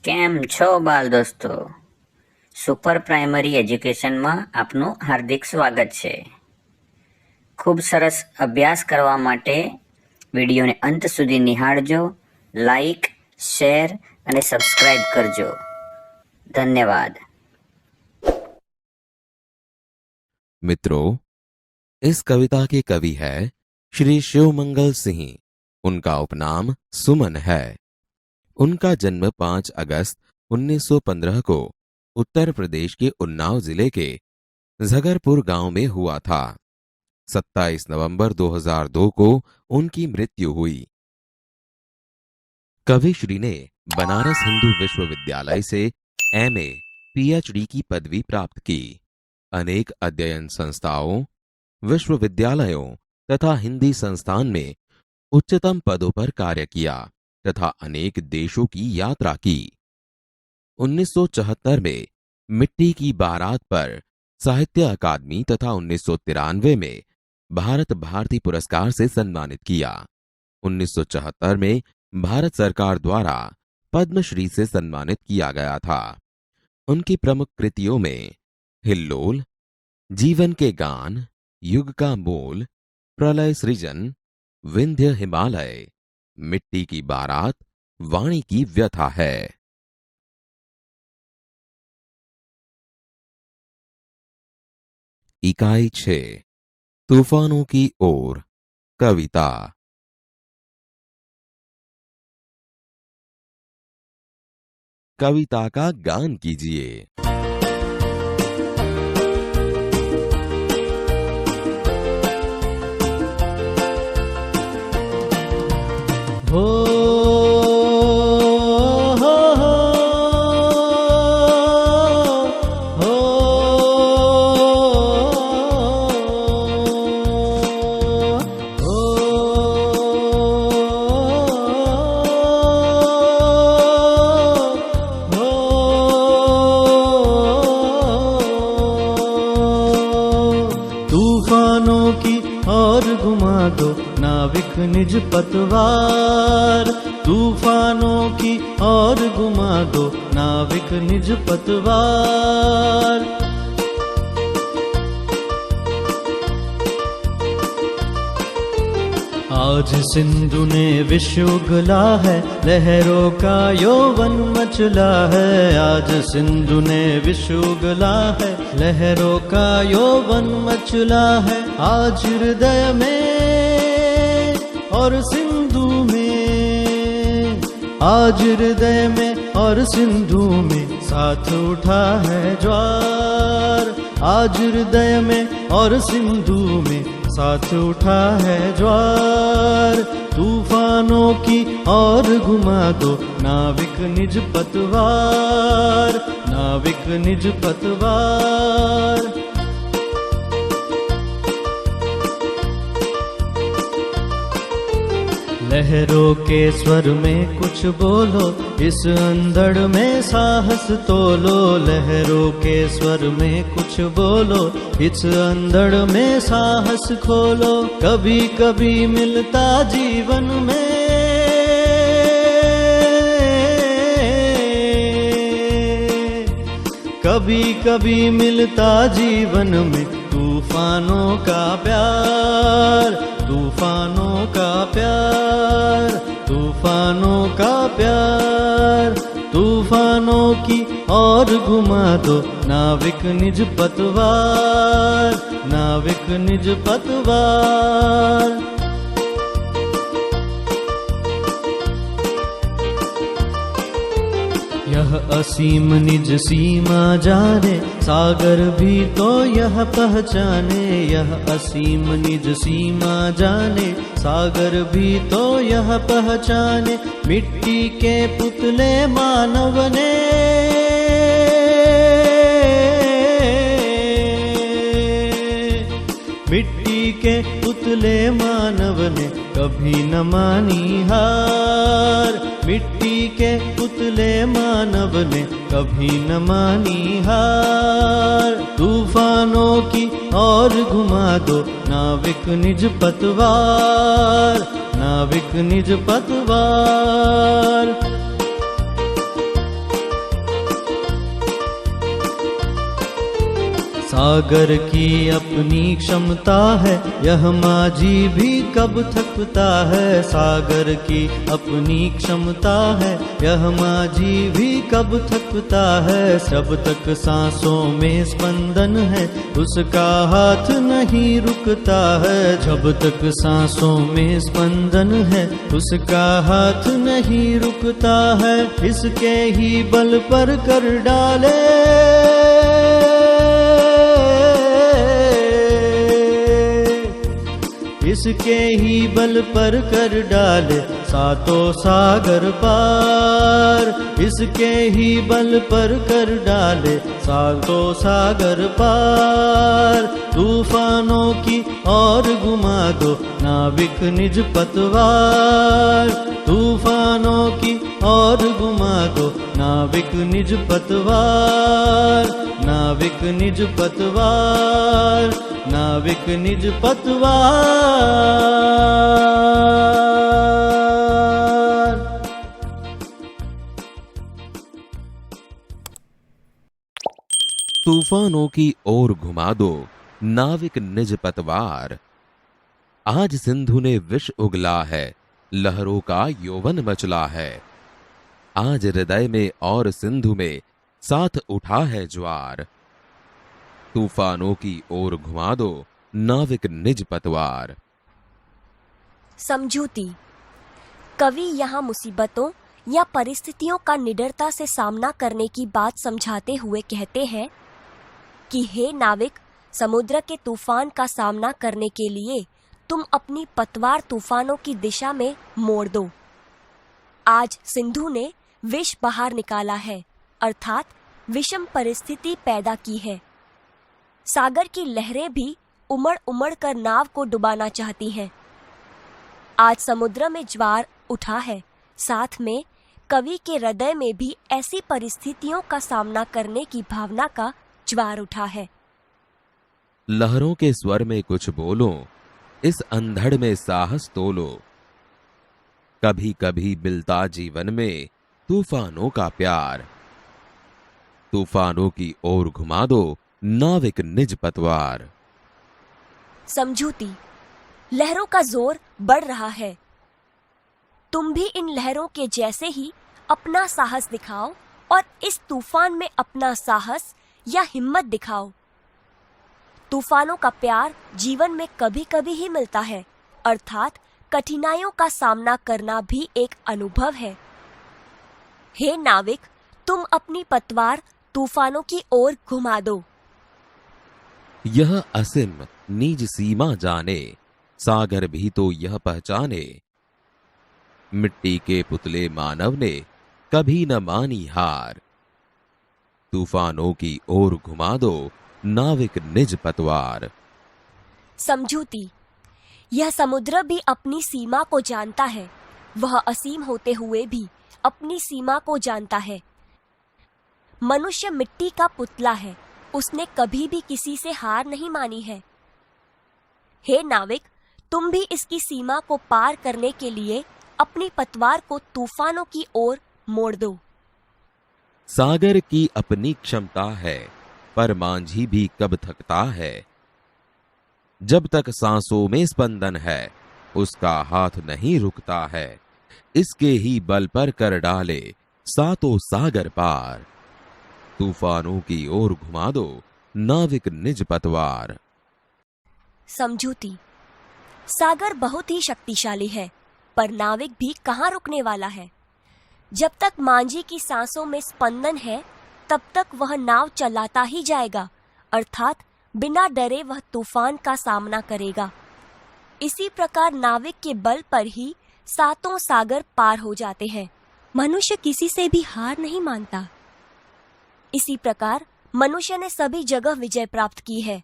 કેમ છો બાલ દોસ્તો? સુપર પ્રાઇમરી એજ્યુકેશનમાં આપનું હાર્દિક સ્વાગત છે. ખૂબ સરસ અભ્યાસ કરવા માટે વિડીયોને અંત સુધી નિહાળજો, લાઈક, શેર અને સબસ્ક્રાઇબ કરજો. ધન્યવાદ. मित्रों, इस कविता के कवि है श्री शिवमंगल सिंह। उनका उपनाम सुमन है। उनका जन्म 5 अगस्त 1915 को उत्तर प्रदेश के उन्नाव जिले के झगरपुर गांव में हुआ था। 27 नवंबर 2002 को उनकी मृत्यु हुई। कवि श्री ने बनारस हिंदू विश्वविद्यालय से एमए, पीएचडी की पदवी प्राप्त की। अनेक अध्ययन संस्थाओं, विश्वविद्यालयों तथा हिंदी संस्थान में उच्चतम पदों पर कार्य किया तथा अनेक देशों की यात्रा की। 1974 में मिट्टी की बारात पर साहित्य अकादमी तथा 1993 में भारत भारती पुरस्कार से सम्मानित किया। 1974 में भारत सरकार द्वारा पद्मश्री से सम्मानित किया गया था। उनकी प्रमुख कृतियों में हिल्लोल, जीवन के गान, युग का मोल, प्रलय सृजन, विंध्य हिमालय, मिट्टी की बारात, वाणी की व्यथा है। इकाई 6 तूफानों की ओर कविता। कविता का गान कीजिए। हो हो हो हो तूफानों की और घुमा दो नाविक निज पतवार। तूफानों की और घुमा दो नाविक निज पतवार। आज सिंधु ने विश्व उगला है, लहरों का यौवन मचला है। आज सिंधु ने विश्व उगला है, लहरों का यौवन मचला है। आज हृदय में और सिंधु में, आज हृदय में और सिंधु में साथ उठा है ज्वार। आज हृदय में और सिंधु में साथ उठा है ज्वार। तूफानों की और घुमा दो नाविक निज पतवार, नाविक निज पतवार। लहरों के स्वर में कुछ बोलो, इस अंधड़ में साहस तोलो। लहरों के स्वर में कुछ बोलो, इस अंधड़ में साहस खोलो। कभी कभी मिलता जीवन में, कभी कभी मिलता जीवन में तूफानों का प्यार, तूफानों का प्यार, तूफानों का प्यार। तूफानों की और घुमा दो नाविक निज पतवार, नाविक निज पतवार। यह असीम निज सीमा जाने, सागर भी तो यह पहचाने। यह असीम निज सीमा जाने, सागर भी तो यह पहचाने। मिट्टी के पुतले मानव ने, मिट्टी के पुतले मानव ने कभी न मानी हार। मिट्टी के पुतले मानव ने कभी न मानी हार। तूफानों की और घुमा दो नाविक निज पतवार, नाविक निज पतवार। सागर की अपनी क्षमता है, यह माझी भी कब थकता है। सागर की अपनी क्षमता है, यह माझी भी कब थकता है। जब तक सांसों में स्पंदन है, उसका हाथ नहीं रुकता है। जब तक सांसों में स्पंदन है, उसका हाथ नहीं रुकता है। इसके ही बल पर कर डाले इसके ही बल पर कर डाले सातों सागर पार। इसके ही बल पर कर डाले सातों सागर पार। तूफानों की और घुमा दो नाविक निज पतवार। तूफानों की और घुमा दो नाविक निज पतवार। नाविक निज पतवार, नाविक निज पतवार। तूफानों की ओर घुमा दो नाविक निज पतवार। आज सिंधु ने विष उगला है, लहरों का यौवन मचला है। आज हृदय में और सिंधु में साथ उठा है ज्वार। तूफानों की ओर घुमा दो नाविक निज पतवार। समझूती। कवि यहाँ मुसीबतों या परिस्थितियों का निडरता से सामना करने की बात समझाते हुए कहते हैं कि हे नाविक, समुद्र के तूफान का सामना करने के लिए तुम अपनी पतवार तूफानों की दिशा में मोड़ दो। आज सिंधु ने विष बाहर निकाला है, अर्थात विषम परिस्थिति पैदा की है। सागर की लहरें भी उमड़ उमड़ कर नाव को डुबाना चाहती हैं। आज समुद्र में ज्वार उठा है, साथ में कवि के हृदय में भी ऐसी परिस्थितियों का सामना करने की भावना का ज्वार उठा है। लहरों के स्वर में कुछ बोलो, इस अंधड़ में साहस तोलो। कभी कभी मिलता जीवन में तूफानों का प्यार। तूफानों की ओर घुमा दो नाविक निज पतवार। समझूती। लहरों का जोर बढ़ रहा है। तुम भी इन लहरों के जैसे ही अपना साहस दिखाओ और इस तूफान में अपना साहस या हिम्मत दिखाओ। तूफानों का प्यार जीवन में कभी कभी ही मिलता है, अर्थात कठिनाइयों का सामना करना भी एक अनुभव है। हे नाविक, तुम अपनी पतवार तूफानों की ओर घुमा दो। यह असीम निज सीमा जाने, सागर भी तो यह पहचाने। मिट्टी के पुतले मानव ने कभी न मानी हार। तूफानों की ओर घुमा दो नाविक निज पतवार। समझूती। यह समुद्र भी अपनी सीमा को जानता है। वह असीम होते हुए भी अपनी सीमा को जानता है। मनुष्य मिट्टी का पुतला है, उसने कभी भी किसी से हार नहीं मानी है। हे नाविक, तुम भी इसकी सीमा को पार करने के लिए अपनी पतवार को तूफानों की ओर मोड़ दो। सागर की अपनी क्षमता है, पर मांझी भी कब थकता है। जब तक सांसों में स्पंदन है, उसका हाथ नहीं रुकता है। इसके ही बल पर कर डाले सातों सागर पार। तूफानों की ओर घुमा दो नाविक निज पतवार। समझूती। सागर बहुत ही शक्तिशाली है, पर नाविक भी कहाँ रुकने वाला है। जब तक मांझी की सांसों में स्पंदन है, तब तक वह नाव चलाता ही जाएगा, अर्थात बिना डरे वह तूफान का सामना करेगा। इसी प्रकार नाविक के बल पर ही सातों सागर पार हो जाते हैं। मनुष्य किसी से भी हार नहीं मानता। इसी प्रकार मनुष्य ने सभी जगह विजय प्राप्त की है।